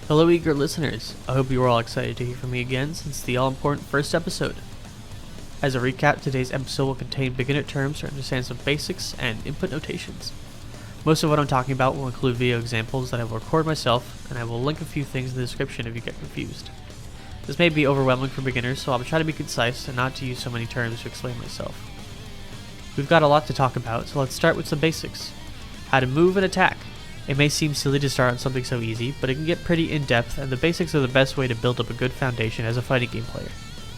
Hello eager listeners, I hope you are all excited to hear from me again since the all-important first episode. As a recap, today's episode will contain beginner terms to understand some basics and input notations. Most of what I'm talking about will include video examples that I will record myself, and I will link a few things in the description if you get confused. This may be overwhelming for beginners, so I'll try to be concise and not to use so many terms to explain myself. We've got a lot to talk about, so let's start with some basics. How to move and attack. It may seem silly to start on something so easy, but it can get pretty in-depth, and the basics are the best way to build up a good foundation as a fighting game player.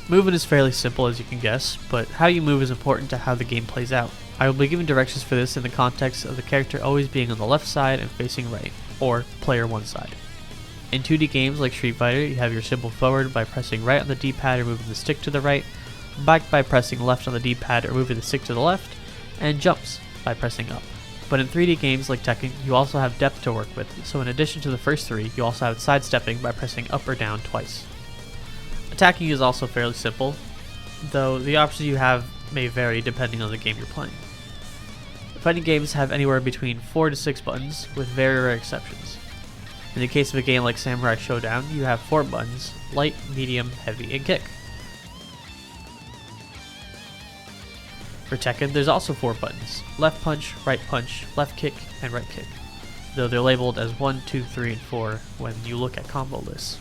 Movement is fairly simple as you can guess, but how you move is important to how the game plays out. I will be giving directions for this in the context of the character always being on the left side and facing right, or player one side. In 2D games like Street Fighter, you have your symbol forward by pressing right on the D-pad or moving the stick to the right, back by pressing left on the D-pad or moving the stick to the left, and jumps by pressing up. But in 3D games like Tekken, you also have depth to work with, so in addition to the first three, you also have sidestepping by pressing up or down twice. Attacking is also fairly simple, though the options you have may vary depending on the game you're playing. Fighting games have anywhere between 4 to 6 buttons, with very rare exceptions. In the case of a game like Samurai Showdown, you have 4 buttons: light, medium, heavy, and kick. For Tekken, there's also 4 buttons: left punch, left kick, and right kick, though they're labeled as 1, 2, 3, and 4 when you look at combo lists.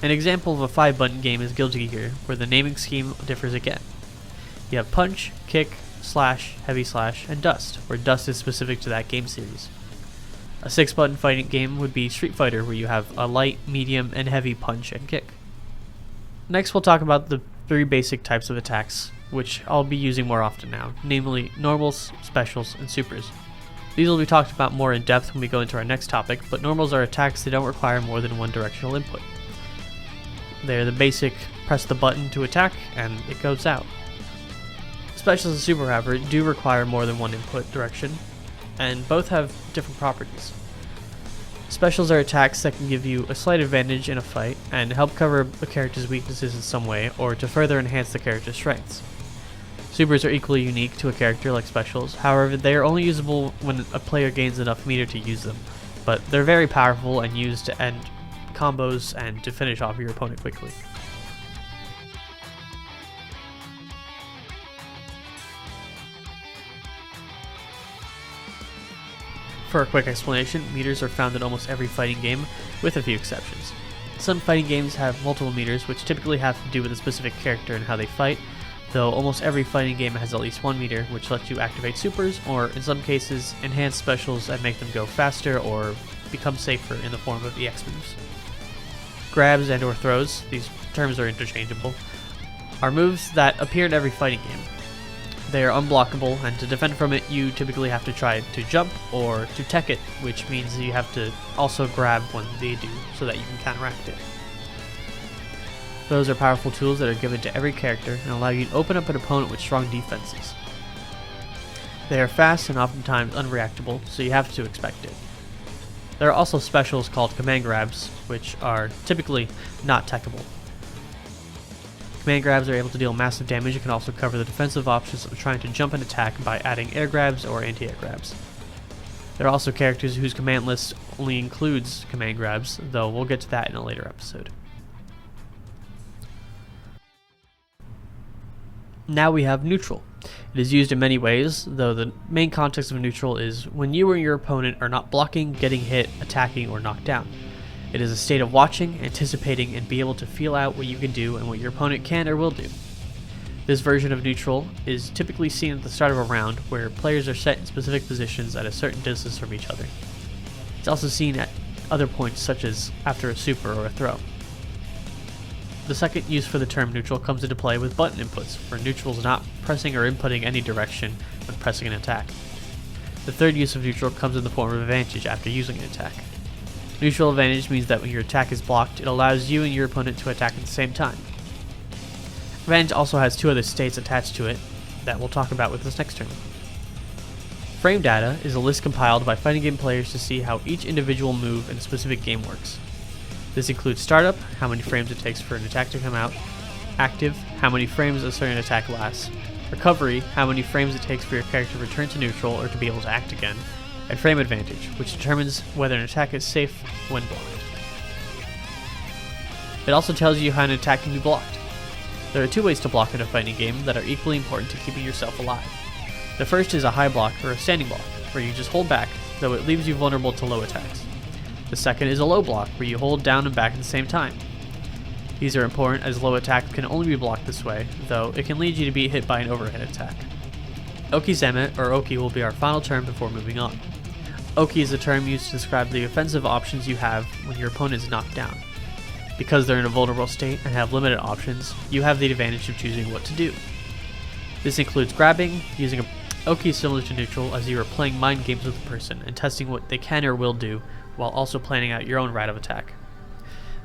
An example of a 5-button game is Jaeger, where the naming scheme differs again. You have punch, kick, slash, heavy slash, and dust, where dust is specific to that game series. A 6-button fighting game would be Street Fighter, where you have a light, medium, and heavy punch and kick. Next, we'll talk about the 3 basic types of attacks, which I'll be using more often now, namely normals, specials, and supers. These will be talked about more in depth when we go into our next topic, but normals are attacks that don't require more than one directional input. They're the basic press the button to attack, and it goes out. Specials and super, however, do require more than one input direction, and both have different properties. Specials are attacks that can give you a slight advantage in a fight and help cover a character's weaknesses in some way or to further enhance the character's strengths. Supers are equally unique to a character like specials, however they are only usable when a player gains enough meter to use them, but they're very powerful and used to end combos and to finish off your opponent quickly. For a quick explanation, meters are found in almost every fighting game, with a few exceptions. Some fighting games have multiple meters, which typically have to do with a specific character and how they fight, though almost every fighting game has at least one meter, which lets you activate supers, or in some cases, enhance specials and make them go faster or become safer in the form of EX moves. Grabs and or throws, these terms are interchangeable, are moves that appear in every fighting game. They are unblockable, and to defend from it, you typically have to try to jump or to tech it, which means you have to also grab when they do so that you can counteract it. Those are powerful tools that are given to every character and allow you to open up an opponent with strong defenses. They are fast and oftentimes unreactable, so you have to expect it. There are also specials called command grabs, which are typically not techable. Command grabs are able to deal massive damage and can also cover the defensive options of trying to jump and attack by adding air grabs or anti-air grabs. There are also characters whose command list only includes command grabs, though we'll get to that in a later episode. Now we have neutral. It is used in many ways, though the main context of neutral is when you or your opponent are not blocking, getting hit, attacking, or knocked down. It is a state of watching, anticipating, and be able to feel out what you can do and what your opponent can or will do. This version of neutral is typically seen at the start of a round, where players are set in specific positions at a certain distance from each other. It's also seen at other points, such as after a super or a throw. The second use for the term neutral comes into play with button inputs, where neutral is not pressing or inputting any direction when pressing an attack. The third use of neutral comes in the form of advantage after using an attack. Neutral advantage means that when your attack is blocked, it allows you and your opponent to attack at the same time. Advantage also has 2 other states attached to it that we'll talk about with this next term. Frame data is a list compiled by fighting game players to see how each individual move in a specific game works. This includes startup, how many frames it takes for an attack to come out; active, how many frames a certain attack lasts; recovery, how many frames it takes for your character to return to neutral or to be able to act again; and frame advantage, which determines whether an attack is safe when blocked. It also tells you how an attack can be blocked. There are two ways to block in a fighting game that are equally important to keeping yourself alive. The first is a high block or a standing block, where you just hold back, though it leaves you vulnerable to low attacks. The second is a low block, where you hold down and back at the same time. These are important as low attacks can only be blocked this way, though it can lead you to be hit by an overhead attack. Okizeme, or Oki, will be our final term before moving on. Oki is a term used to describe the offensive options you have when your opponent is knocked down. Because they're in a vulnerable state and have limited options, you have the advantage of choosing what to do. This includes grabbing, using a Oki is similar to neutral, as you are playing mind games with a person and testing what they can or will do, while also planning out your own route of attack.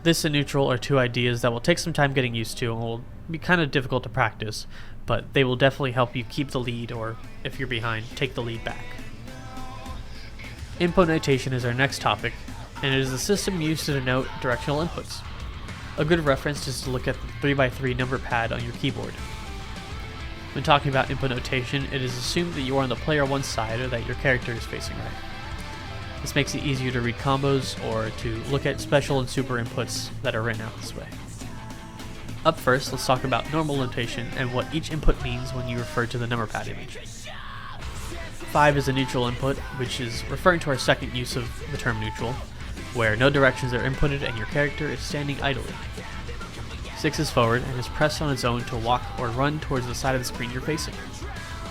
This and neutral are two ideas that will take some time getting used to and will be kind of difficult to practice, but they will definitely help you keep the lead, or if you're behind, take the lead back. Input notation is our next topic, and it is a system used to denote directional inputs. A good reference is to look at the 3x3 number pad on your keyboard. When talking about input notation, it is assumed that you are on the player 1 side or that your character is facing right. This makes it easier to read combos or to look at special and super inputs that are written out this way. Up first, let's talk about normal notation and what each input means when you refer to the number pad image. 5 is a neutral input, which is referring to our second use of the term neutral, where no directions are inputted and your character is standing idly. 6 is forward and is pressed on its own to walk or run towards the side of the screen you're facing.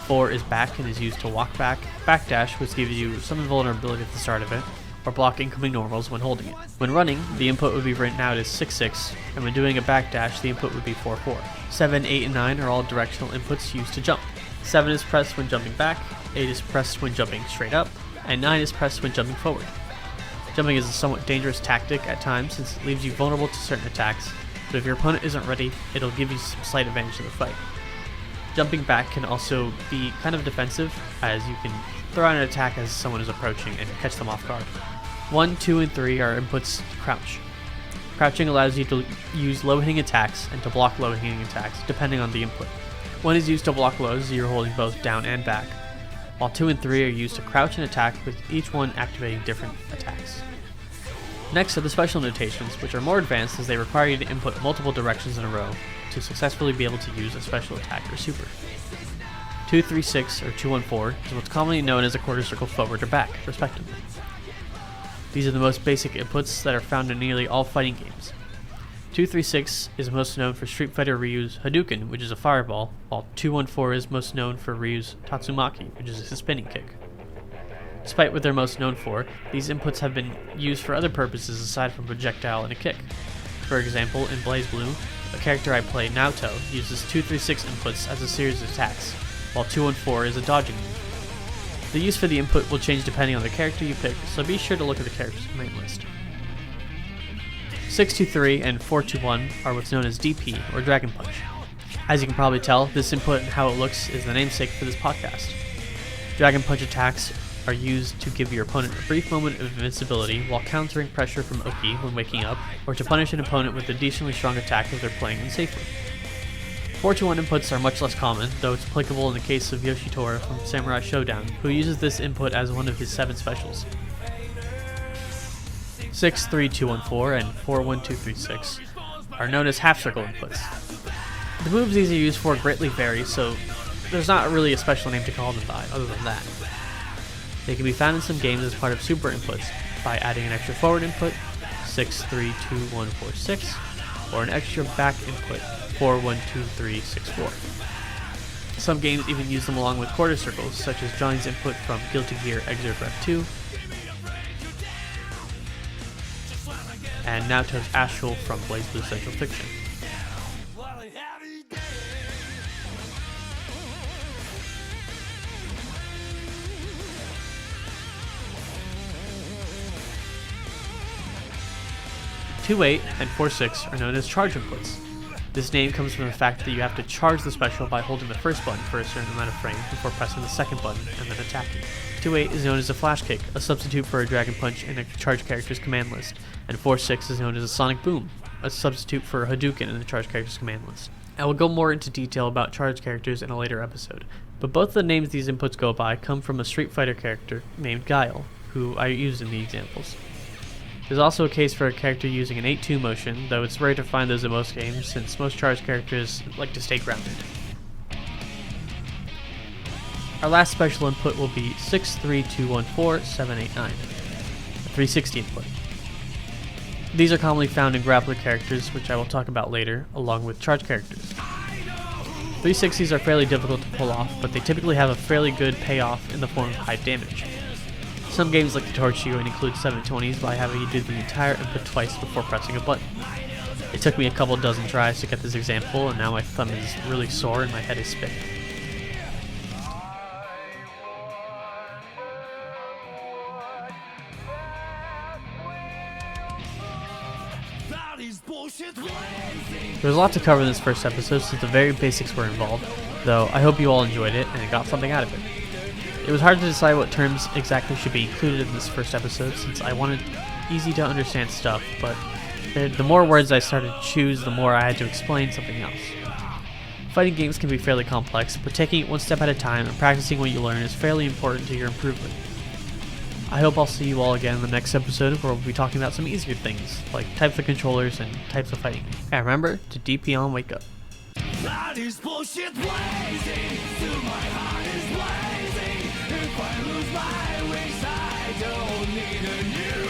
4 is back and is used to walk back, backdash, which gives you some invulnerability at the start of it, or block incoming normals when holding it. When running, the input would be written out as 6-6, and when doing a backdash, the input would be 4-4. 7, 8, and 9 are all directional inputs used to jump. 7 is pressed when jumping back, 8 is pressed when jumping straight up, and 9 is pressed when jumping forward. Jumping is a somewhat dangerous tactic at times since it leaves you vulnerable to certain attacks, but if your opponent isn't ready, it'll give you some slight advantage in the fight. Jumping back can also be kind of defensive, as you can throw out an attack as someone is approaching and catch them off guard. 1, 2, and 3 are inputs to crouch. Crouching allows you to use low-hitting attacks and to block low-hitting attacks, depending on the input. 1 is used to block lows, so you're holding both down and back, while 2 and 3 are used to crouch and attack, with each one activating different attacks. Next are the special notations, which are more advanced as they require you to input multiple directions in a row to successfully be able to use a special attack or super. 2, 3, 6, or 2, 1, 4 is what's commonly known as a quarter circle forward or back, respectively. These are the most basic inputs that are found in nearly all fighting games. 2, 3, 6 is most known for Street Fighter Ryu's Hadouken, which is a fireball, while 2, 1, 4 is most known for Ryu's Tatsumaki, which is a spinning kick. Despite what they're most known for, these inputs have been used for other purposes aside from projectile and a kick. For example, in BlazBlue, a character I play, Naoto, uses 2, 3, 6 inputs as a series of attacks, while 2, 1, 4 is a dodging move. The use for the input will change depending on the character you pick, so be sure to look at the character's command list. 6, 2, 3 and 4, 2, 1 are what's known as DP, or Dragon Punch. As you can probably tell, this input and how it looks is the namesake for this podcast. Dragon Punch attacks are used to give your opponent a brief moment of invincibility while countering pressure from Oki when waking up, or to punish an opponent with a decently strong attack if they're playing unsafely. 4-1 inputs are much less common, though it's applicable in the case of Yoshitora from Samurai Shodown, who uses this input as one of his 7 specials. 6, 3, 2, 1, 4 and 4, 1, 2, 3, 6 are known as half-circle inputs. The moves these are used for greatly vary, so there's not really a special name to call them by other than that. They can be found in some games as part of super inputs by adding an extra forward input, 6, 3, 2, 1, 4, 6, or an extra back input, 4, 1, 2, 3, 6, 4. Some games even use them along with quarter circles, such as Johnny's input from Guilty Gear Xrd Rev 2, and Naoto's Astral from BlazBlue Central Fiction. Two 8 and 4, 6 are known as charge inputs. This name comes from the fact that you have to charge the special by holding the first button for a certain amount of frames before pressing the second button and then attacking. 2-8 is known as a flash kick, a substitute for a dragon punch in a charge character's command list, and 4-6 is known as a sonic boom, a substitute for a Hadouken in the charge character's command list. I will go more into detail about charge characters in a later episode, but both of the names these inputs go by come from a Street Fighter character named Guile, who I used in the examples. There's also a case for a character using an 8-2 motion, though it's rare to find those in most games since most charged characters like to stay grounded. Our last special input will be 63214-789, a 360 input. These are commonly found in grappler characters, which I will talk about later, along with charged characters. 360s are fairly difficult to pull off, but they typically have a fairly good payoff in the form of high damage. Some games like to torture you and include 720s by having you do the entire input twice before pressing a button. It took me a couple dozen tries to get this example, and now my thumb is really sore and my head is spinning. There's a lot to cover in this first episode since the very basics were involved, though I hope you all enjoyed it and got something out of it. It was hard to decide what terms exactly should be included in this first episode since I wanted easy to understand stuff, but the more words I started to choose, the more I had to explain something else. Fighting games can be fairly complex, but taking it one step at a time and practicing what you learn is fairly important to your improvement. I hope I'll see you all again in the next episode where we'll be talking about some easier things, like types of controllers and types of fighting. And remember to DP on wake up. That is bullshit blazing, through my heart is blazing. If I lose my wings, I don't need a new